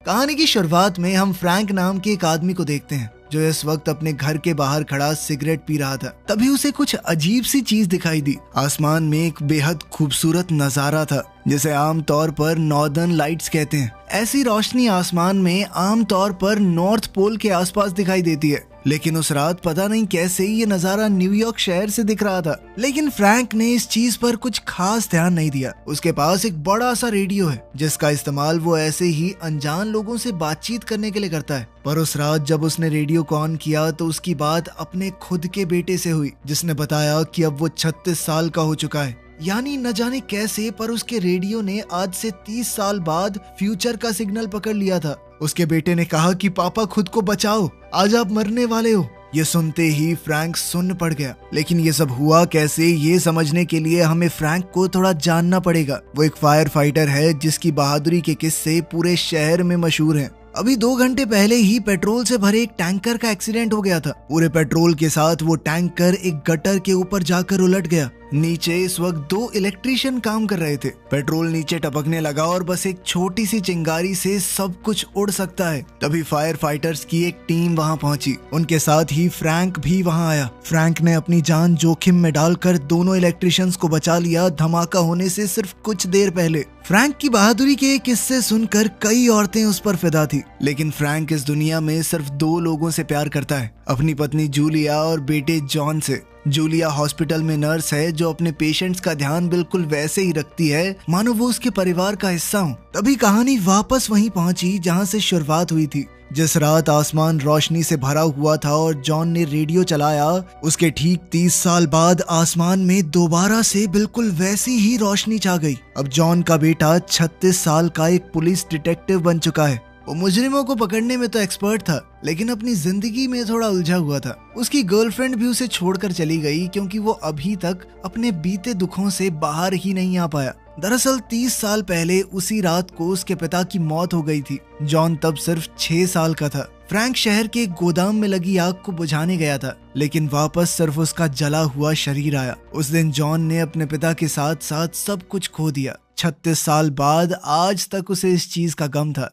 कहानी की शुरुआत में हम फ्रैंक नाम के एक आदमी को देखते हैं जो इस वक्त अपने घर के बाहर खड़ा सिगरेट पी रहा था। तभी उसे कुछ अजीब सी चीज दिखाई दी। आसमान में एक बेहद खूबसूरत नजारा था जिसे आमतौर पर नॉर्दर्न लाइट्स कहते हैं। ऐसी रोशनी आसमान में आमतौर पर नॉर्थ पोल के आसपास दिखाई देती है, लेकिन उस रात पता नहीं कैसे ये नजारा न्यूयॉर्क शहर से दिख रहा था। लेकिन फ्रैंक ने इस चीज पर कुछ खास ध्यान नहीं दिया। उसके पास एक बड़ा सा रेडियो है जिसका इस्तेमाल वो ऐसे ही अनजान लोगों से बातचीत करने के लिए करता है। पर उस रात जब उसने रेडियो को ऑन किया तो उसकी बात अपने खुद के बेटे से हुई, जिसने बताया कि अब वो 36 साल का हो चुका है। यानी न जाने कैसे पर उसके रेडियो ने आज से 30 साल बाद फ्यूचर का सिग्नल पकड़ लिया था। उसके बेटे ने कहा कि पापा खुद को बचाओ, आज आप मरने वाले हो। ये सुनते ही फ्रैंक सुन्न पड़ गया। लेकिन ये सब हुआ कैसे, ये समझने के लिए हमें फ्रैंक को थोड़ा जानना पड़ेगा। वो एक फायर फाइटर है जिसकी बहादुरी के किस्से पूरे शहर में मशहूर हैं। अभी 2 घंटे पहले ही पेट्रोल से भरे एक टैंकर का एक्सीडेंट हो गया था। पूरे पेट्रोल के साथ वो टैंकर एक गटर के ऊपर जाकर उलट गया। नीचे इस वक्त 2 इलेक्ट्रीशियन काम कर रहे थे। पेट्रोल नीचे टपकने लगा और बस एक छोटी सी चिंगारी से सब कुछ उड़ सकता है। तभी फायर फाइटर्स की एक टीम वहां पहुंची। उनके साथ ही फ्रैंक भी वहां आया। फ्रैंक ने अपनी जान जोखिम में डालकर दोनों इलेक्ट्रीशियंस को बचा लिया धमाका होने से सिर्फ कुछ देर पहले। फ्रैंक की बहादुरी के किस्से सुनकर कई औरतें उस पर फिदा थी, लेकिन फ्रैंक इस दुनिया में सिर्फ 2 लोगों से प्यार करता है, अपनी पत्नी जूलिया और बेटे जॉन से। जूलिया हॉस्पिटल में नर्स है जो अपने पेशेंट्स का ध्यान बिल्कुल वैसे ही रखती है मानो वो उसके परिवार का हिस्सा हो। तभी कहानी वापस वहीं पहुंची जहां से शुरुआत हुई थी। जिस रात आसमान रोशनी से भरा हुआ था और जॉन ने रेडियो चलाया, उसके ठीक 30 साल बाद आसमान में दोबारा से बिल्कुल वैसी ही रोशनी छा गई। अब जॉन का बेटा 36 साल का एक पुलिस डिटेक्टिव बन चुका है। वो मुजरिमों को पकड़ने में तो एक्सपर्ट था, लेकिन अपनी जिंदगी में थोड़ा उलझा हुआ था। उसकी गर्लफ्रेंड भी उसे छोड़कर चली गई क्योंकि वो अभी तक अपने बीते दुखों से बाहर ही नहीं आ पाया। दरअसल 30 साल पहले उसी रात को उसके पिता की मौत हो गई थी। जॉन तब सिर्फ 6 साल का था। फ्रैंक शहर के एक गोदाम में लगी आग को बुझाने गया था, लेकिन वापस सिर्फ उसका जला हुआ शरीर आया। उस दिन जॉन ने अपने पिता के साथ साथ सब कुछ खो दिया। 36 साल बाद आज तक उसे इस चीज का गम था।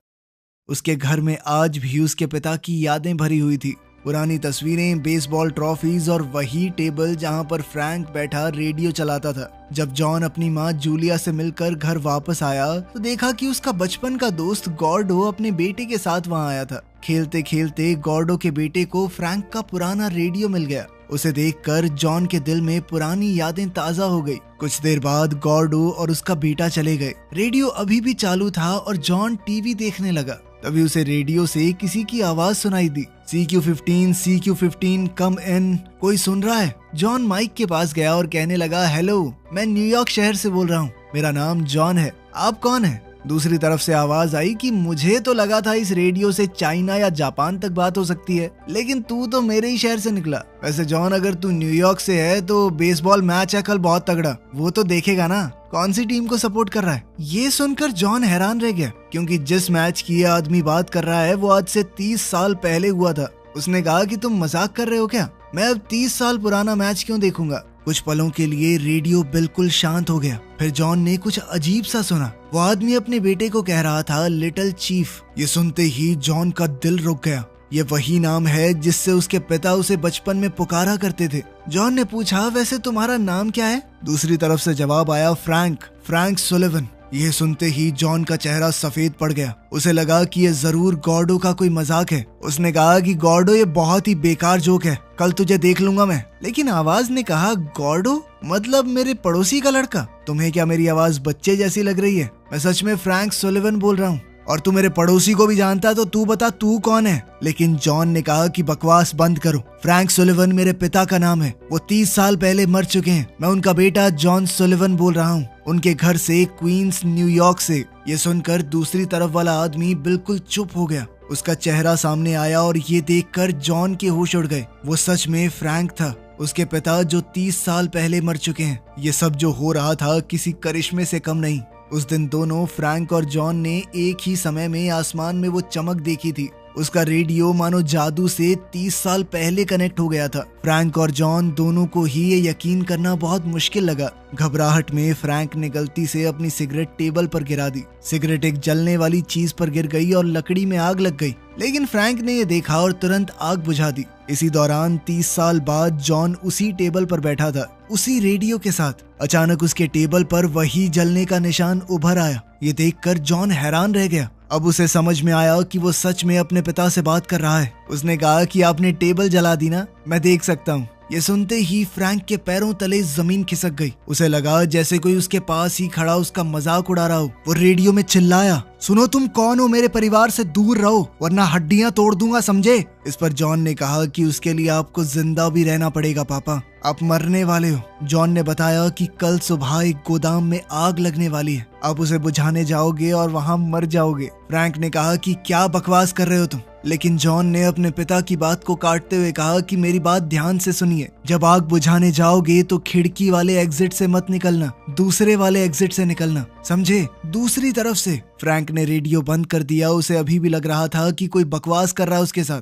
उसके घर में आज भी उसके पिता की यादें भरी हुई थी। पुरानी तस्वीरें, बेसबॉल ट्रॉफीज और वही टेबल जहां पर फ्रैंक बैठा रेडियो चलाता था। जब जॉन अपनी माँ जूलिया से मिलकर घर वापस आया तो देखा कि उसका बचपन का दोस्त गॉर्डो अपने बेटे के साथ वहां आया था। खेलते खेलते गॉर्डो के बेटे को फ्रैंक का पुराना रेडियो मिल गया। उसे देखकर जॉन के दिल में पुरानी यादें ताजा हो गई। कुछ देर बाद गॉर्डो और उसका बेटा चले गए। रेडियो अभी भी चालू था और जॉन टीवी देखने लगा। तभी उसे रेडियो से किसी की आवाज सुनाई दी, CQ15 कम इन, कोई सुन रहा है? जॉन माइक के पास गया और कहने लगा, हेलो, मैं न्यूयॉर्क शहर से बोल रहा हूँ, मेरा नाम जॉन है, आप कौन है? दूसरी तरफ से आवाज आई कि मुझे तो लगा था इस रेडियो से चाइना या जापान तक बात हो सकती है, लेकिन तू तो मेरे ही शहर से निकला। वैसे जॉन, अगर तू न्यूयॉर्क से है तो बेसबॉल मैच है कल बहुत तगड़ा, वो तो देखेगा ना? कौन सी टीम को सपोर्ट कर रहा है? ये सुनकर जॉन हैरान रह गया, क्योंकि जिस मैच की ये आदमी बात कर रहा है वो आज से 30 साल पहले हुआ था। उसने कहा कि तुम मजाक कर रहे हो क्या? मैं अब 30 साल पुराना मैच क्यों देखूंगा? कुछ पलों के लिए रेडियो बिल्कुल शांत हो गया। फिर जॉन ने कुछ अजीब सा सुना। वो आदमी अपने बेटे को कह रहा था, लिटिल चीफ। ये सुनते ही जॉन का दिल रुक गया। ये वही नाम है जिससे उसके पिता उसे बचपन में पुकारा करते थे। जॉन ने पूछा, वैसे तुम्हारा नाम क्या है? दूसरी तरफ से जवाब आया, फ्रैंक सुलिवन। ये सुनते ही जॉन का चेहरा सफेद पड़ गया। उसे लगा कि ये जरूर गॉर्डो का कोई मजाक है। उसने कहा कि गॉर्डो, ये बहुत ही बेकार जोक है, कल तुझे देख लूंगा मैं। लेकिन आवाज ने कहा, गॉर्डो मतलब मेरे पड़ोसी का लड़का? तुम्हें क्या मेरी आवाज बच्चे जैसी लग रही है? मैं सच में फ्रैंक सुलिवन बोल रहा हूँ, और तू मेरे पड़ोसी को भी जानता है, तो तू बता तू कौन है? लेकिन जॉन ने कहा कि बकवास बंद करो, फ्रैंक सुलिवन मेरे पिता का नाम है। वो 30 साल पहले मर चुके हैं। मैं उनका बेटा जॉन सुलिवन बोल रहा हूँ, उनके घर से, क्वींस, न्यूयॉर्क से। ये सुनकर दूसरी तरफ वाला आदमी बिल्कुल चुप हो गया। उसका चेहरा सामने आया और ये देखकर जॉन के होश उड़ गए। वो सच में फ्रैंक था, उसके पिता जो 30 साल पहले मर चुके हैं। ये सब जो हो रहा था किसी करिश्मे से कम नहीं। उस दिन दोनों, फ्रैंक और जॉन ने एक ही समय में आसमान में वो चमक देखी थी उसका रेडियो मानो जादू से 30 साल पहले कनेक्ट हो गया था। फ्रैंक और जॉन दोनों को ही ये यकीन करना बहुत मुश्किल लगा। घबराहट में फ्रैंक ने गलती से अपनी सिगरेट टेबल पर गिरा दी। सिगरेट एक जलने वाली चीज पर गिर गई और लकड़ी में आग लग गई, लेकिन फ्रैंक ने ये देखा और तुरंत आग बुझा दी। इसी दौरान 30 साल बाद जॉन उसी टेबल पर बैठा था, उसी रेडियो के साथ। अचानक उसके टेबल पर वही जलने का निशान उभर आया। ये देखकर जॉन हैरान रह गया। अब उसे समझ में आया कि वो सच में अपने पिता से बात कर रहा है। उसने कहा कि आपने टेबल जला दी ना, मैं देख सकता हूँ। ये सुनते ही फ्रैंक के पैरों तले जमीन खिसक गई। उसे लगा जैसे कोई उसके पास ही खड़ा उसका मजाक उड़ा रहा हो। वो रेडियो में चिल्लाया, सुनो तुम कौन हो, मेरे परिवार से दूर रहो वरना हड्डियां तोड़ दूंगा, समझे। इस पर जॉन ने कहा कि उसके लिए आपको जिंदा भी रहना पड़ेगा पापा, आप मरने वाले हो। जॉन ने बताया कि कल सुबह एक गोदाम में आग लगने वाली है, आप उसे बुझाने जाओगे और वहां मर जाओगे। फ्रैंक ने कहा कि क्या बकवास कर रहे हो तुम, लेकिन जॉन ने अपने पिता की बात को काटते हुए कहा कि मेरी बात ध्यान से सुनिए, जब आग बुझाने जाओगे तो खिड़की वाले एग्जिट से मत निकलना, दूसरे वाले एग्जिट से निकलना, समझे, दूसरी तरफ से। फ्रैंक ने रेडियो बंद कर दिया। उसे अभी भी लग रहा था कि कोई बकवास कर रहा है उसके साथ।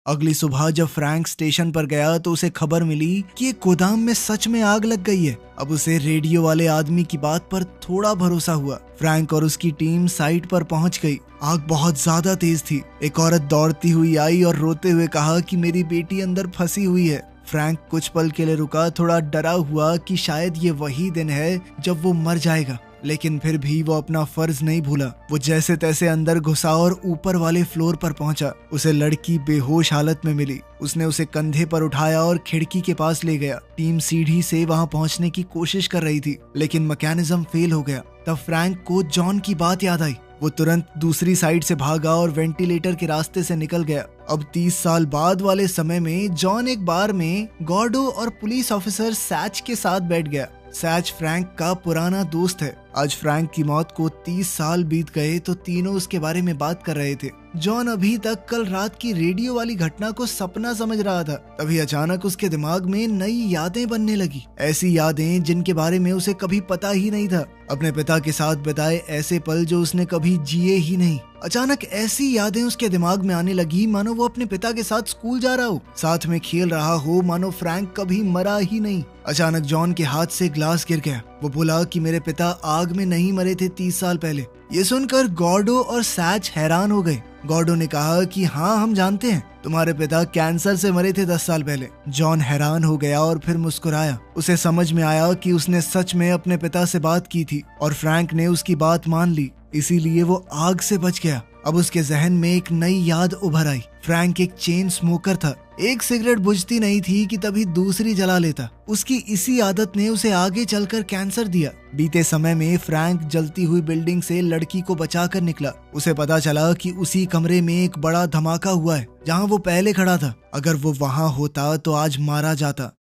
अगली सुबह जब फ्रैंक स्टेशन पर गया तो उसे खबर मिली कि एक गोदाम में सच में आग लग गई है। अब उसे रेडियो वाले आदमी की बात पर थोड़ा भरोसा हुआ। फ्रैंक और उसकी टीम साइट पर पहुंच गई। आग बहुत ज्यादा तेज थी। एक औरत दौड़ती हुई आई और रोते हुए कहा कि मेरी बेटी अंदर फंसी हुई है। फ्रैंक कुछ पल के लिए रुका, थोड़ा डरा हुआ कि शायद ये वही दिन है जब वो मर जाएगा, लेकिन फिर भी वो अपना फर्ज नहीं भूला। वो जैसे तैसे अंदर घुसा और ऊपर वाले फ्लोर पर पहुंचा। उसे लड़की बेहोश हालत में मिली। उसने उसे कंधे पर उठाया और खिड़की के पास ले गया। टीम सीढ़ी से वहां पहुंचने की कोशिश कर रही थी, लेकिन मैकेनिज्म फेल हो गया। तब फ्रैंक को जॉन की बात याद आई। वो तुरंत दूसरी साइड से भागा और वेंटिलेटर के रास्ते से निकल गया। अब 30 साल बाद वाले समय में जॉन एक बार में गॉर्डो और पुलिस ऑफिसर सैच के साथ बैठ गया। सैच फ्रैंक का पुराना दोस्त है। आज फ्रैंक की मौत को 30 साल बीत गए तो तीनों उसके बारे में बात कर रहे थे। जॉन अभी तक कल रात की रेडियो वाली घटना को सपना समझ रहा था। तभी अचानक उसके दिमाग में नई यादें बनने लगी, ऐसी यादें जिनके बारे में उसे कभी पता ही नहीं था। अपने पिता के साथ बिताए ऐसे पल जो उसने कभी जिए ही नहीं। अचानक ऐसी यादें उसके दिमाग में आने लगी मानो वो अपने पिता के साथ स्कूल जा रहा हो, साथ में खेल रहा हो, मानो फ्रैंक कभी मरा ही नहीं। अचानक जॉन के हाथ से ग्लास गिर गया। वो बोला कि मेरे पिता आग में नहीं मरे थे 30 साल पहले। ये सुनकर गॉर्डो और सैच हैरान हो गए। गॉर्डो ने कहा कि हाँ, हम जानते हैं, तुम्हारे पिता कैंसर से मरे थे 10 साल पहले। जॉन हैरान हो गया और फिर मुस्कुराया। उसे समझ में आया कि उसने सच में अपने पिता से बात की थी और फ्रैंक ने उसकी बात मान ली, इसीलिए वो आग से बच गया। अब उसके जहन में एक नई याद उभर आई। फ्रैंक एक चेन स्मोकर था। एक सिगरेट बुझती नहीं थी कि तभी दूसरी जला लेता। उसकी इसी आदत ने उसे आगे चलकर कैंसर दिया। बीते समय में फ्रैंक जलती हुई बिल्डिंग से लड़की को बचाकर निकला। उसे पता चला कि उसी कमरे में एक बड़ा धमाका हुआ है जहां वो पहले खड़ा था। अगर वो वहां होता तो आज मारा जाता।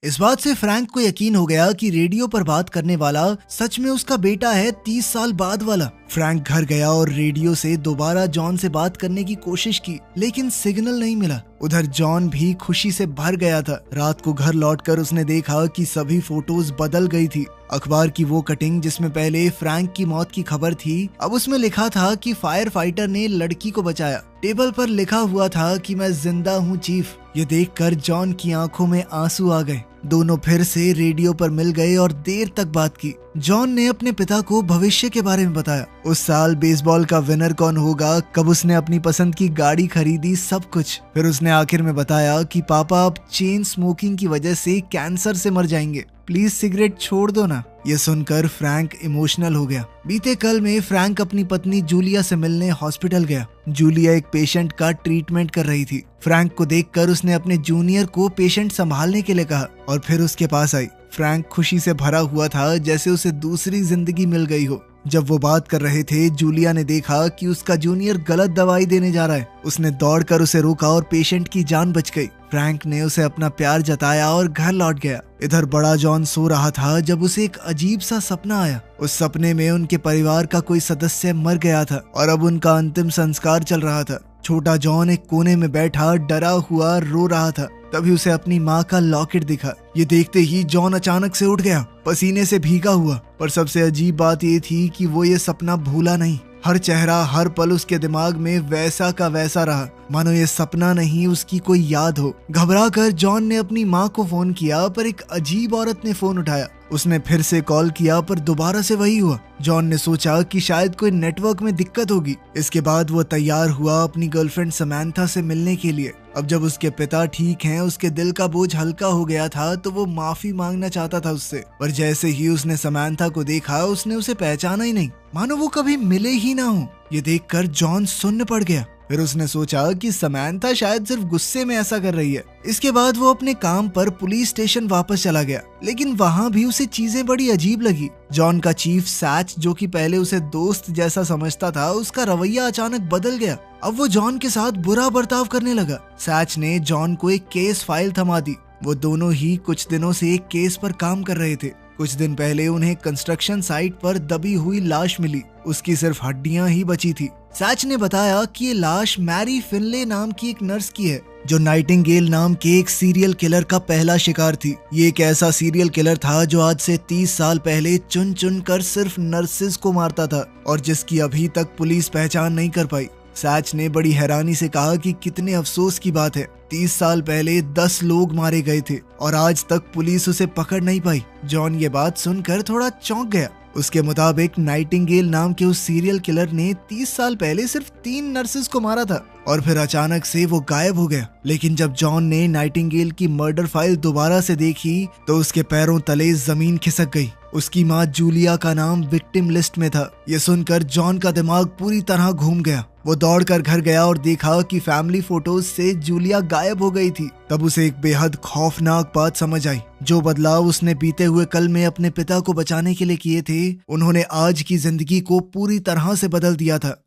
इस बात से फ्रैंक को यकीन हो गया कि रेडियो पर बात करने वाला सच में उसका बेटा है, 30 साल बाद वाला। फ्रैंक घर गया और रेडियो से दोबारा जॉन से बात करने की कोशिश की, लेकिन सिग्नल नहीं मिला। उधर जॉन भी खुशी से भर गया था। रात को घर लौटकर उसने देखा कि सभी फोटोज बदल गई थी। अखबार की वो कटिंग जिसमें पहले फ्रैंक की मौत की खबर थी, अब उसमें लिखा था कि फायर फाइटर ने लड़की को बचाया। टेबल पर लिखा हुआ था कि मैं जिंदा हूँ चीफ। ये देखकर जॉन की आंखों में आंसू आ गए। दोनों फिर से रेडियो पर मिल गए और देर तक बात की। जॉन ने अपने पिता को भविष्य के बारे में बताया। उस साल बेसबॉल का विनर कौन होगा, कब उसने अपनी पसंद की गाड़ी खरीदी, सब कुछ। फिर उसने आखिर में बताया कि पापा अब चेन स्मोकिंग की वजह से कैंसर से मर जाएंगे, प्लीज सिगरेट छोड़ दो ना। ये सुनकर फ्रैंक इमोशनल हो गया। बीते कल में फ्रैंक अपनी पत्नी जूलिया से मिलने हॉस्पिटल गया। जूलिया एक पेशेंट का ट्रीटमेंट कर रही थी। फ्रैंक को देखकर उसने अपने जूनियर को पेशेंट संभालने के लिए कहा और फिर उसके पास आई। फ्रैंक खुशी से भरा हुआ था, जैसे उसे दूसरी जिंदगी मिल गई हो। जब वो बात कर रहे थे, जूलिया ने देखा कि उसका जूनियर गलत दवाई देने जा रहा है। उसने दौड़कर उसे रोका और पेशेंट की जान बच गई। फ्रैंक ने उसे अपना प्यार जताया और घर लौट गया। इधर बड़ा जॉन सो रहा था जब उसे एक अजीब सा सपना आया। उस सपने में उनके परिवार का कोई सदस्य मर गया था और अब उनका अंतिम संस्कार चल रहा था। छोटा जॉन एक कोने में बैठा डरा हुआ रो रहा था। तभी उसे अपनी माँ का लॉकेट दिखा। ये देखते ही जॉन अचानक से उठ गया, पसीने से भीगा हुआ। पर सबसे अजीब बात ये थी कि वो ये सपना भूला नहीं। हर चेहरा हर पल उसके दिमाग में वैसा का वैसा रहा, मानो ये सपना नहीं उसकी कोई याद हो। घबरा कर जॉन ने अपनी माँ को फोन किया, पर एक अजीब औरत ने फोन उठाया। उसने फिर से कॉल किया, पर दोबारा से वही हुआ। जॉन ने सोचा कि शायद कोई नेटवर्क में दिक्कत होगी। इसके बाद वो तैयार हुआ अपनी गर्लफ्रेंड समैंथा से मिलने के लिए। अब जब उसके पिता ठीक हैं, उसके दिल का बोझ हल्का हो गया था, तो वो माफी मांगना चाहता था उससे। पर जैसे ही उसने समैंथा को देखा, उसने उसे पहचाना ही नहीं, मानो वो कभी मिले ही ना हो। ये देखकर जॉन सुन्न पड़ गया। फिर उसने सोचा कि समैंथा शायद सिर्फ गुस्से में ऐसा कर रही है। इसके बाद वो अपने काम पर पुलिस स्टेशन वापस चला गया, लेकिन वहाँ भी उसे चीजें बड़ी अजीब लगी। जॉन का चीफ सैच, जो कि पहले उसे दोस्त जैसा समझता था, उसका रवैया अचानक बदल गया। अब वो जॉन के साथ बुरा बर्ताव करने लगा। सैच ने जॉन को एक केस फाइल थमा दी। वो दोनों ही कुछ दिनों से एक केस पर काम कर रहे थे। कुछ दिन पहले उन्हें कंस्ट्रक्शन साइट पर दबी हुई लाश मिली। उसकी सिर्फ हड्डियां ही बची थी। सैच ने बताया कि ये लाश मैरी फिनले नाम की एक नर्स की है, जो नाइटिंगेल नाम के एक सीरियल किलर का पहला शिकार थी। ये एक ऐसा सीरियल किलर था जो आज से 30 साल पहले चुन चुन कर सिर्फ नर्सेज को मारता था, और जिसकी अभी तक पुलिस पहचान नहीं कर पाई। सैच ने बड़ी हैरानी से कहा कि कितने अफसोस की बात है, 30 साल पहले 10 लोग मारे गए थे और आज तक पुलिस उसे पकड़ नहीं पाई। जॉन ये बात सुनकर थोड़ा चौंक गया। उसके मुताबिक नाइटिंगेल नाम के उस सीरियल किलर ने 30 साल पहले सिर्फ 3 नर्सेज को मारा था और फिर अचानक से वो गायब हो गया। लेकिन जब जॉन ने नाइटिंगेल की मर्डर फाइल दोबारा से देखी, तो उसके पैरों तले जमीन खिसक गई। उसकी माँ जूलिया का नाम विक्टिम लिस्ट में था। ये सुनकर जॉन का दिमाग पूरी तरह घूम गया। वो दौड़कर घर गया और देखा कि फैमिली फोटोज से जूलिया गायब हो गई थी। तब उसे एक बेहद खौफनाक बात समझ आई। जो बदलाव उसने बीते हुए कल में अपने पिता को बचाने के लिए किए थे, उन्होंने आज की जिंदगी को पूरी तरह से बदल दिया था।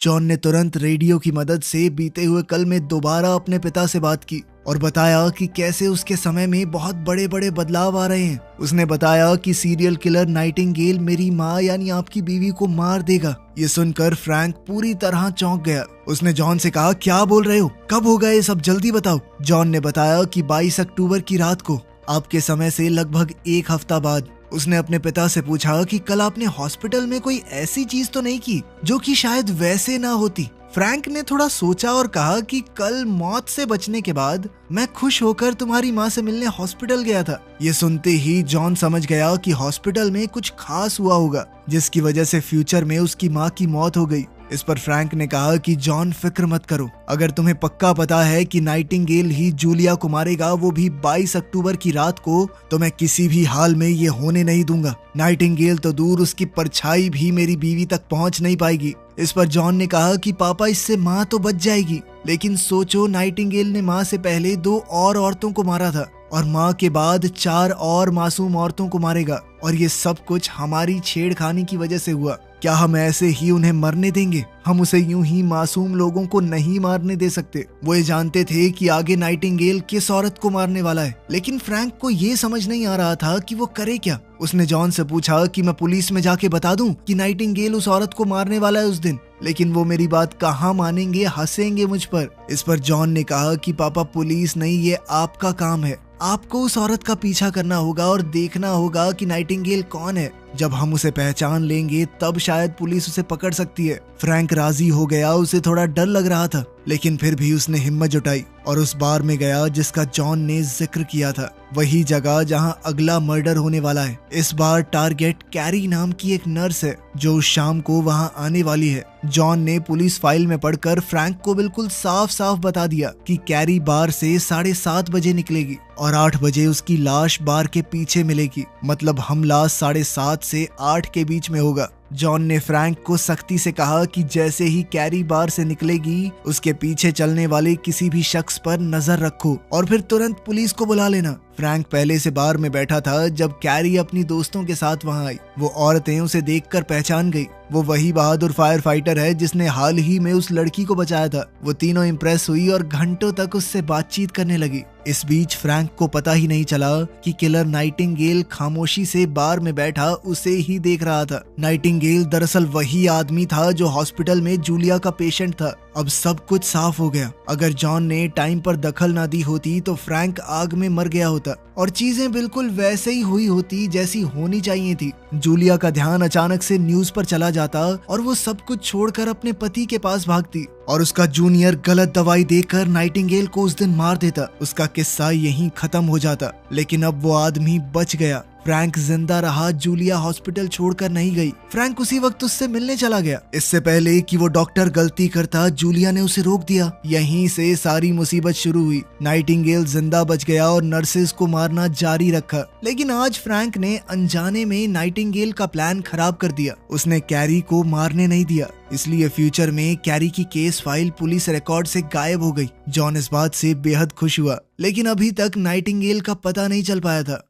जॉन ने तुरंत रेडियो की मदद से बीते हुए कल में दोबारा अपने पिता से बात की और बताया कि कैसे उसके समय में बहुत बड़े बड़े बदलाव आ रहे हैं। उसने बताया कि सीरियल किलर नाइटिंगेल मेरी माँ यानी आपकी बीवी को मार देगा। ये सुनकर फ्रैंक पूरी तरह चौंक गया। उसने जॉन से कहा, क्या बोल रहे हो, कब होगा ये सब, जल्दी बताओ। जॉन ने बताया कि 22 अक्टूबर की रात को, आपके समय से लगभग 1 हफ्ता बाद। उसने अपने पिता से पूछा कि कल आपने हॉस्पिटल में कोई ऐसी चीज तो नहीं की जो कि शायद वैसे ना होती। फ्रैंक ने थोड़ा सोचा और कहा कि कल मौत से बचने के बाद मैं खुश होकर तुम्हारी माँ से मिलने हॉस्पिटल गया था। ये सुनते ही जॉन समझ गया कि हॉस्पिटल में कुछ खास हुआ होगा, जिसकी वजह से फ्यूचर में उसकी माँ की मौत हो गई। इस पर फ्रैंक ने कहा कि जॉन, फिक्र मत करो, अगर तुम्हें पक्का पता है कि नाइटिंगेल ही जूलिया को मारेगा, वो भी 22 अक्टूबर की रात को, तो मैं किसी भी हाल में ये होने नहीं दूंगा। नाइटिंगेल तो दूर, उसकी परछाई भी मेरी बीवी तक पहुंच नहीं पाएगी। इस पर जॉन ने कहा कि पापा, इससे माँ तो बच जाएगी, लेकिन सोचो, नाइटिंगेल ने माँ से पहले 2 और औरतों को मारा था और माँ के बाद 4 और मासूम औरतों को मारेगा, और ये सब कुछ हमारी छेड़खानी की वजह से हुआ। क्या हम ऐसे ही उन्हें मरने देंगे? हम उसे यूं ही मासूम लोगों को नहीं मारने दे सकते। वो ये जानते थे कि आगे नाइटिंगेल किस औरत को मारने वाला है, लेकिन फ्रैंक को ये समझ नहीं आ रहा था कि वो करे क्या। उसने जॉन से पूछा कि मैं पुलिस में जाके बता दूं कि नाइटिंगेल उस औरत को मारने वाला है उस दिन, लेकिन वो मेरी बात कहाँ मानेंगे, हंसेंगे मुझ पर। इस पर जॉन ने कहा कि पापा, पुलिस नहीं, ये आपका काम है। आपको उस औरत का पीछा करना होगा और देखना होगा कि नाइटिंगेल कौन है। जब हम उसे पहचान लेंगे तब शायद पुलिस उसे पकड़ सकती है। फ्रैंक राजी हो गया। उसे थोड़ा डर लग रहा था, लेकिन फिर भी उसने हिम्मत जुटाई और उस बार में गया जिसका जॉन ने जिक्र किया था, वही जगह जहां अगला मर्डर होने वाला है। इस बार टारगेट कैरी नाम की एक नर्स है जो उस शाम को वहां आने वाली है। जॉन ने पुलिस फाइल में पढ़कर फ्रैंक को बिल्कुल साफ साफ बता दिया कि कैरी बार से 7:30 बजे निकलेगी और 8 बजे उसकी लाश बार के पीछे मिलेगी। मतलब हमला 7:30 से 8 के बीच में होगा। जॉन ने फ्रैंक को सख्ती से कहा कि जैसे ही कैरी बार से निकलेगी, उसके पीछे चलने वाले किसी भी शख्स पर नजर रखो और फिर तुरंत पुलिस को बुला लेना। फ्रैंक पहले से बार में बैठा था जब कैरी अपनी दोस्तों के साथ वहां आई। वो औरतें उसे देखकर पहचान गई। वो वही बहादुर फायर फाइटर है जिसने हाल ही में उस लड़की को बचाया था। वो तीनों इम्प्रेस हुई और घंटों तक उससे बातचीत करने लगी। इस बीच फ्रैंक को पता ही नहीं चला कि किलर नाइटिंगेल खामोशी से बार में बैठा उसे ही देख रहा था। नाइटिंगेल दरअसल वही आदमी था जो हॉस्पिटल में जूलिया का पेशेंट था। अब सब कुछ साफ हो गया। अगर जॉन ने टाइम पर दखल ना दी होती तो फ्रैंक आग में मर गया होता। होता और चीजें बिल्कुल वैसे ही हुई होती जैसी होनी चाहिए थी। जूलिया का ध्यान अचानक से न्यूज पर चला जाता और वो सब कुछ छोड़कर अपने पति के पास भागती और उसका जूनियर गलत दवाई देकर नाइटिंगेल को उस दिन मार देता। उसका किस्सा यहीं खत्म हो जाता, लेकिन अब वो आदमी बच गया। फ्रैंक जिंदा रहा, जूलिया हॉस्पिटल छोड़कर नहीं गई। फ्रैंक उसी वक्त उससे मिलने चला गया। इससे पहले कि वो डॉक्टर गलती करता, जूलिया ने उसे रोक दिया। यहीं से सारी मुसीबत शुरू हुई। नाइटिंगेल जिंदा बच गया और नर्सेस को मारना जारी रखा। लेकिन आज फ्रैंक ने अनजाने में नाइटिंगेल का प्लान खराब कर दिया। उसने कैरी को मारने नहीं दिया, इसलिए फ्यूचर में कैरी की केस फाइल पुलिस रिकॉर्ड से गायब हो गई। जॉन इस बात से बेहद खुश हुआ, लेकिन अभी तक नाइटिंगेल का पता नहीं चल पाया था।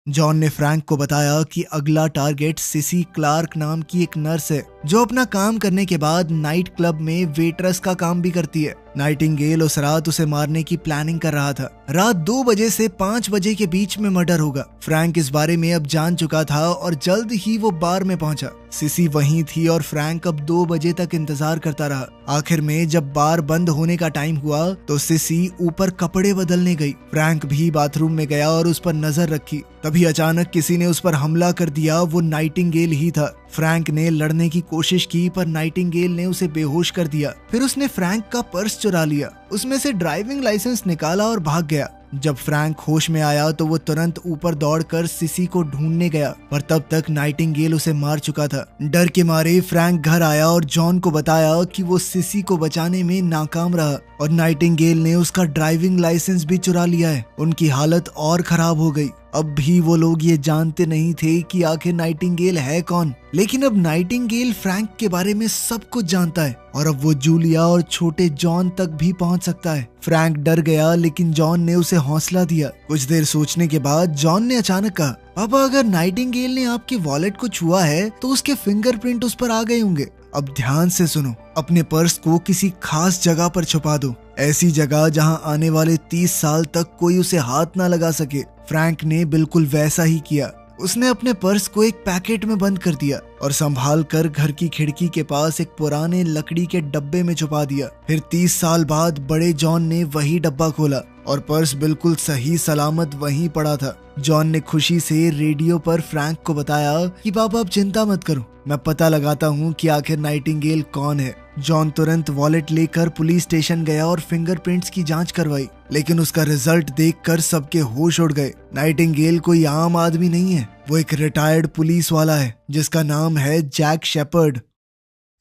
जॉन ने फ्रैंक को बताया कि अगला टारगेट सिसी क्लार्क नाम की एक नर्स है, जो अपना काम करने के बाद नाइट क्लब में वेट्रेस का काम भी करती है। नाइटिंगेल उस रात उसे मारने की प्लानिंग कर रहा था। रात 2 बजे से 5 बजे के बीच में मर्डर होगा। फ्रैंक इस बारे में अब जान चुका था और जल्द ही वो बार में पहुंचा। सिसी वहीं थी और फ्रैंक अब 2 बजे तक इंतजार करता रहा। आखिर में जब बार बंद होने का टाइम हुआ तो सिसी ऊपर कपड़े बदलने गई। फ्रैंक भी बाथरूम में गया और उस पर नजर रखी। तभी अचानक किसी ने उस पर हमला कर दिया। वो नाइटिंगेल ही था। फ्रैंक ने लड़ने की कोशिश की, पर नाइटिंगेल ने उसे बेहोश कर दिया। फिर उसने फ्रैंक का पर्स चुरा लिया, उसमें से ड्राइविंग लाइसेंस निकाला और भाग गया। जब फ्रैंक होश में आया तो वो तुरंत ऊपर दौड़कर सिसी को ढूंढने गया, पर तब तक नाइटिंगेल उसे मार चुका था। डर के मारे फ्रैंक घर आया और जॉन को बताया कि वो सिसी को बचाने में नाकाम रहा और नाइटिंगेल ने उसका ड्राइविंग लाइसेंस भी चुरा लिया है। उनकी हालत और खराब हो गई। अब भी वो लोग ये जानते नहीं थे कि आखिर नाइटिंगेल है कौन, लेकिन अब नाइटिंगेल फ्रैंक के बारे में सब कुछ जानता है और अब वो जूलिया और छोटे जॉन तक भी पहुंच सकता है। फ्रैंक डर गया, लेकिन जॉन ने उसे हौसला दिया। कुछ देर सोचने के बाद जॉन ने अचानक कहा, पापा, अगर नाइटिंगेल ने आपके वॉलेट को छुआ है तो उसके फिंगरप्रिंट उस पर आ गए होंगे। अब ध्यान से सुनो, अपने पर्स को किसी खास जगह पर छुपा दो, ऐसी जगह जहां आने वाले 30 साल तक कोई उसे हाथ ना लगा सके। फ्रैंक ने बिल्कुल वैसा ही किया। उसने अपने पर्स को एक पैकेट में बंद कर दिया और संभाल कर घर की खिड़की के पास एक पुराने लकड़ी के डब्बे में छुपा दिया। फिर 30 साल बाद बड़े जॉन ने वही डब्बा खोला और पर्स बिल्कुल सही सलामत वहीं पड़ा था। जॉन ने खुशी से रेडियो पर फ्रैंक को बताया कि पापा, आप चिंता मत करो, मैं पता लगाता हूँ कि आखिर नाइटिंगेल कौन है। जॉन तुरंत वॉलेट लेकर पुलिस स्टेशन गया और फिंगरप्रिंट्स की जांच करवाई, लेकिन उसका रिजल्ट देखकर सबके होश उड़ गए। नाइटिंगेल कोई आम आदमी नहीं है, वो एक रिटायर्ड पुलिस वाला है जिसका नाम है जैक शेपर्ड।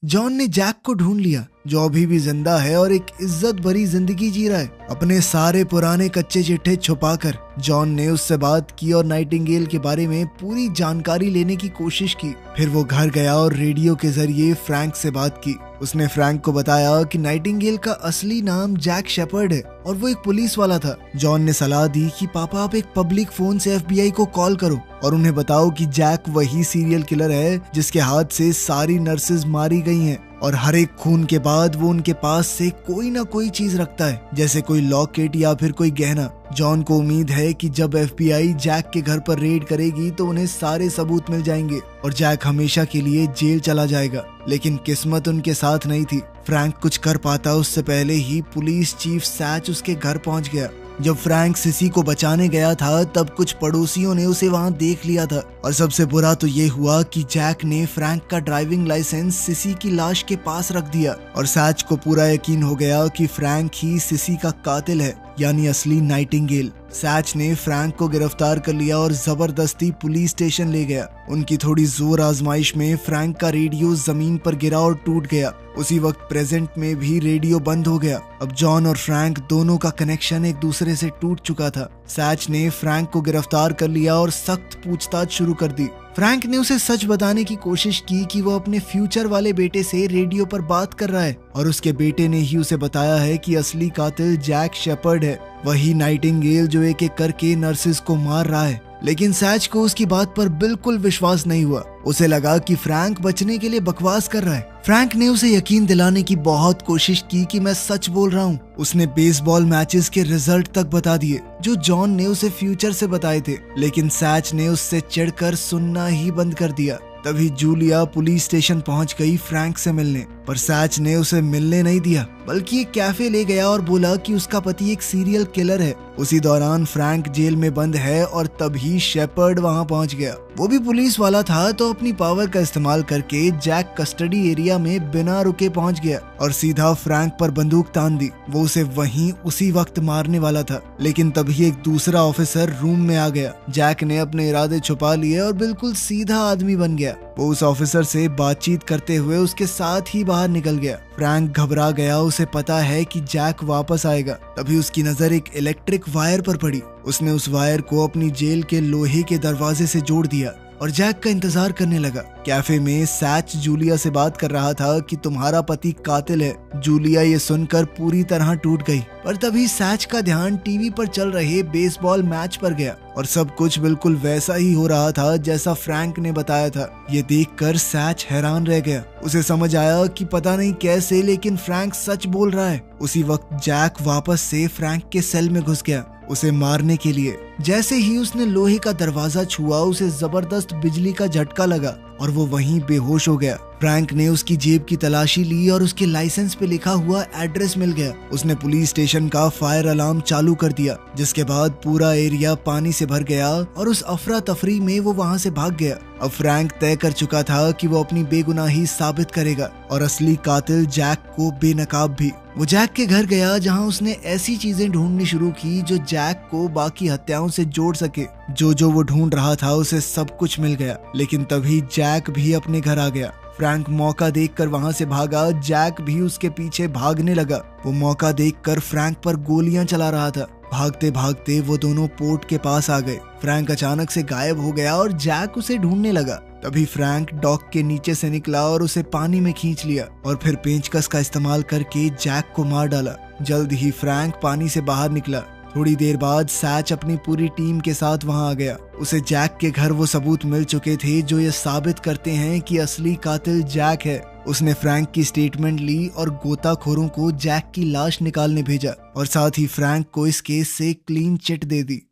जॉन ने जैक को ढूंढ लिया, जो अभी भी जिंदा है और एक इज्जत भरी जिंदगी जी रहा है। अपने सारे पुराने कच्चे चिट्ठे छुपाकर जॉन ने उससे बात की और नाइटिंगेल के बारे में पूरी जानकारी लेने की कोशिश की। फिर वो घर गया और रेडियो के जरिए फ्रैंक से बात की। उसने फ्रैंक को बताया कि नाइटिंगेल का असली नाम जैक शेपर्ड है और वो एक पुलिस वाला था। जॉन ने सलाह दी कि पापा, आप एक पब्लिक फोन से FBI को कॉल करो और उन्हें बताओ कि जैक वही सीरियल किलर है जिसके हाथ से सारी नर्सेज मारी गई हैं और हर एक खून के बाद वो उनके पास से कोई ना कोई चीज रखता है, जैसे कोई लॉकेट या फिर कोई गहना। जॉन को उम्मीद है कि जब FBI जैक के घर पर रेड करेगी तो उन्हें सारे सबूत मिल जाएंगे और जैक हमेशा के लिए जेल चला जाएगा। लेकिन किस्मत उनके साथ नहीं थी। फ्रैंक कुछ कर पाता उससे पहले ही पुलिस चीफ सैच उसके घर पहुंच गया। जब फ्रैंक सिसी को बचाने गया था तब कुछ पड़ोसियों ने उसे वहां देख लिया था और सबसे बुरा तो ये हुआ कि जैक ने फ्रैंक का ड्राइविंग लाइसेंस सिसी की लाश के पास रख दिया और सैच को पूरा यकीन हो गया कि फ्रैंक ही सिसी का कातिल है, यानी असली नाइटिंगेल। सैच ने फ्रैंक को गिरफ्तार कर लिया और जबरदस्ती पुलिस स्टेशन ले गया। उनकी थोड़ी जोर आजमाइश में फ्रैंक का रेडियो जमीन पर गिरा और टूट गया। उसी वक्त प्रेजेंट में भी रेडियो बंद हो गया। अब जॉन और फ्रैंक दोनों का कनेक्शन एक दूसरे से टूट चुका था। सैच ने फ्रैंक को गिरफ्तार कर लिया और सख्त पूछताछ शुरू कर दी। फ्रैंक ने उसे सच बताने की कोशिश की कि वो अपने फ्यूचर वाले बेटे से रेडियो पर बात कर रहा है और उसके बेटे ने ही उसे बताया है कि असली कातिल जैक शेपर्ड है, वही नाइटिंगेल जो एक एक करके नर्सेज को मार रहा है। लेकिन सैच को उसकी बात पर बिल्कुल विश्वास नहीं हुआ। उसे लगा कि फ्रैंक बचने के लिए बकवास कर रहा है। फ्रैंक ने उसे यकीन दिलाने की बहुत कोशिश की कि मैं सच बोल रहा हूँ। उसने बेसबॉल मैचेस के रिजल्ट तक बता दिए जो जॉन ने उसे फ्यूचर से बताए थे, लेकिन सैच ने उससे चिढ़कर सुनना ही बंद कर दिया। तभी जूलिया पुलिस स्टेशन पहुंच गई फ्रैंक से मिलने, पर सैच ने उसे मिलने नहीं दिया, बल्कि एक कैफे ले गया और बोला कि उसका पति एक सीरियल किलर है। उसी दौरान फ्रैंक जेल में बंद है और तभी शेपर्ड वहां पहुंच गया। वो भी पुलिस वाला था तो अपनी पावर का इस्तेमाल करके जैक कस्टडी एरिया में बिना रुके पहुंच गया और सीधा फ्रैंक पर बंदूक तान दी। वो उसे वहीं उसी वक्त मारने वाला था, लेकिन तभी एक दूसरा ऑफिसर रूम में आ गया। जैक ने अपने इरादे छुपा लिए और बिल्कुल सीधा आदमी बन गया। वो उस ऑफिसर से बातचीत करते हुए उसके साथ ही बाहर निकल गया। फ्रैंक घबरा गया, उसे पता है कि जैक वापस आएगा। तभी उसकी नजर एक इलेक्ट्रिक वायर पर पड़ी। उसने उस वायर को अपनी जेल के लोहे के दरवाजे से जोड़ दिया और जैक का इंतजार करने लगा। कैफे में सैच जूलिया से बात कर रहा था कि तुम्हारा पति कातिल है। जूलिया ये सुनकर पूरी तरह टूट गई, पर तभी सैच का ध्यान टीवी पर चल रहे बेसबॉल मैच पर गया और सब कुछ बिल्कुल वैसा ही हो रहा था जैसा फ्रैंक ने बताया था। ये देखकर सैच हैरान रह गया। उसे समझ आया कि पता नहीं कैसे, लेकिन फ्रैंक सच बोल रहा है। उसी वक्त जैक वापस से फ्रैंक के सेल में घुस गया उसे मारने के लिए। जैसे ही उसने लोहे का दरवाजा छुआ, उसे जबरदस्त बिजली का झटका लगा और वो वहीं बेहोश हो गया। फ्रैंक ने उसकी जेब की तलाशी ली और उसके लाइसेंस पे लिखा हुआ एड्रेस मिल गया। उसने पुलिस स्टेशन का फायर अलार्म चालू कर दिया, जिसके बाद पूरा एरिया पानी से भर गया और उस अफरा तफरी में वो वहां से भाग गया। अब फ्रैंक तय कर चुका था कि वो अपनी बेगुनाही साबित करेगा और असली कातिल जैक को बेनकाब भी। वो जैक के घर गया जहां उसने ऐसी चीजें ढूंढनी शुरू की जो जैक को बाकी हत्याओं से जोड़ सके। जो वो ढूंढ रहा था उसे सब कुछ मिल गया, लेकिन तभी जैक भी अपने घर आ गया। फ्रैंक मौका देखकर वहां से भागा, जैक भी उसके पीछे भागने लगा। वो मौका देखकर फ्रैंक पर गोलियां चला रहा था। भागते भागते वो दोनों पोर्ट के पास आ गए। फ्रैंक अचानक से गायब हो गया और जैक उसे ढूंढने लगा। तभी फ्रैंक डॉक के नीचे से निकला और उसे पानी में खींच लिया और फिर पेंचकस का इस्तेमाल करके जैक को मार डाला। जल्द ही फ्रैंक पानी से बाहर निकला। थोड़ी देर बाद सैच अपनी पूरी टीम के साथ वहां आ गया। उसे जैक के घर वो सबूत मिल चुके थे जो ये साबित करते हैं कि असली कातिल जैक है। उसने फ्रैंक की स्टेटमेंट ली और गोताखोरों को जैक की लाश निकालने भेजा और साथ ही फ्रैंक को इस केस से क्लीन चिट दे दी।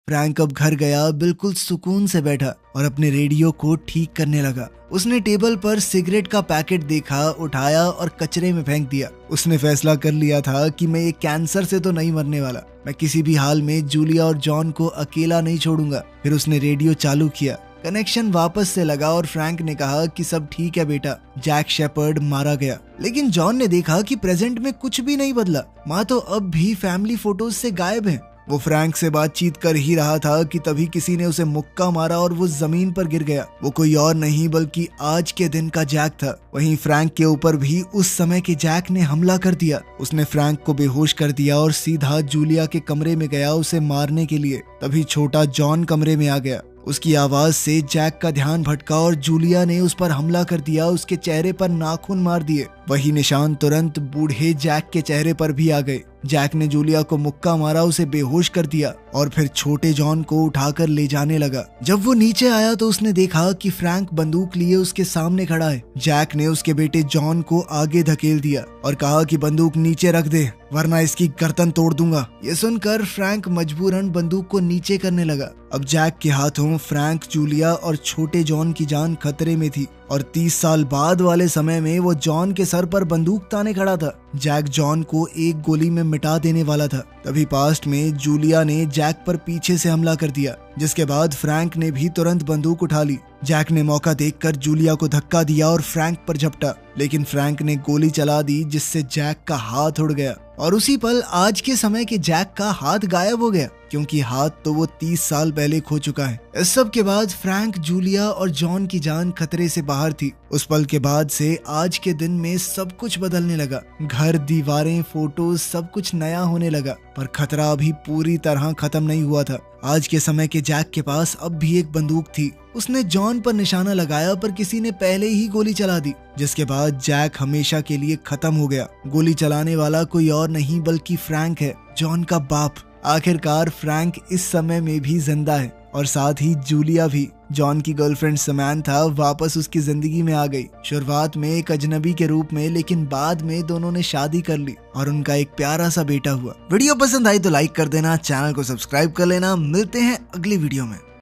फ्रैंक अब घर गया, बिल्कुल सुकून से बैठा और अपने रेडियो को ठीक करने लगा। उसने टेबल पर सिगरेट का पैकेट देखा, उठाया और कचरे में फेंक दिया। उसने फैसला कर लिया था कि मैं ये कैंसर से तो नहीं मरने वाला। मैं किसी भी हाल में जूलिया और जॉन को अकेला नहीं छोड़ूंगा। फिर उसने रेडियो चालू किया। कनेक्शन वापस से लगा और फ्रैंक ने कहा कि सब ठीक है बेटा, जैक शेपर्ड मारा गया। लेकिन जॉन ने देखा कि प्रेजेंट में कुछ भी नहीं बदला। माँ तो अब भी फैमिली फोटोज से गायब है। वो फ्रैंक से बातचीत कर ही रहा था कि तभी किसी ने उसे मुक्का मारा और वो जमीन पर गिर गया। वो कोई और नहीं बल्कि आज के दिन का जैक था। वहीं फ्रैंक के ऊपर भी उस समय के जैक ने हमला कर दिया। उसने फ्रैंक को बेहोश कर दिया और सीधा जूलिया के कमरे में गया उसे मारने के लिए। तभी छोटा जॉन कमरे में आ गया। उसकी आवाज से जैक का ध्यान भटका और जूलिया ने उस पर हमला कर दिया। उसके चेहरे पर नाखून मार दिए। वही निशान तुरंत बूढ़े जैक के चेहरे पर भी आ गए। जैक ने जूलिया को मुक्का मारा, उसे बेहोश कर दिया और फिर छोटे जॉन को उठाकर ले जाने लगा। जब वो नीचे आया तो उसने देखा कि फ्रैंक बंदूक लिए उसके सामने खड़ा है। जैक ने उसके बेटे जॉन को आगे धकेल दिया और कहा कि बंदूक नीचे रख दे वरना इसकी गर्दन तोड़ दूंगा। ये सुनकर फ्रैंक मजबूरन बंदूक को नीचे करने लगा। अब जैक के हाथों फ्रैंक, जूलिया और छोटे जॉन की जान खतरे में थी और 30 साल बाद वाले समय में वो जॉन के सर पर बंदूक ताने खड़ा था। जैक जॉन को एक गोली में मिटा देने वाला था। तभी पास्ट में जूलिया ने जैक पर पीछे से हमला कर दिया, जिसके बाद फ्रैंक ने भी तुरंत बंदूक उठा ली। जैक ने मौका देखकर जूलिया को धक्का दिया और फ्रैंक पर झपटा, लेकिन फ्रैंक ने गोली चला दी जिससे जैक का हाथ उड़ गया और उसी पल आज के समय के जैक का हाथ गायब हो गया, क्योंकि हाथ तो वो 30 साल पहले खो चुका है। इस सब के बाद फ्रैंक, जूलिया और जॉन की जान खतरे से बाहर थी। उस पल के बाद से आज के दिन में सब कुछ बदलने लगा। घर, दीवारें, फोटोज, सब कुछ नया होने लगा, पर खतरा अभी पूरी तरह खत्म नहीं हुआ था। आज के समय के जैक के पास अब भी एक बंदूक थी। उसने जॉन पर निशाना लगाया पर किसी ने पहले ही गोली चला दी, जिसके बाद जैक हमेशा के लिए खत्म हो गया। गोली चलाने वाला कोई और नहीं बल्कि फ्रैंक है, जॉन का बाप। आखिरकार फ्रैंक इस समय में भी जिंदा है और साथ ही जूलिया भी। जॉन की गर्लफ्रेंड समैंथा वापस उसकी जिंदगी में आ गई। शुरुआत में एक अजनबी के रूप में, लेकिन बाद में दोनों ने शादी कर ली और उनका एक प्यारा सा बेटा हुआ। वीडियो पसंद आई तो लाइक कर देना, चैनल को सब्सक्राइब कर लेना। मिलते हैं अगली वीडियो में।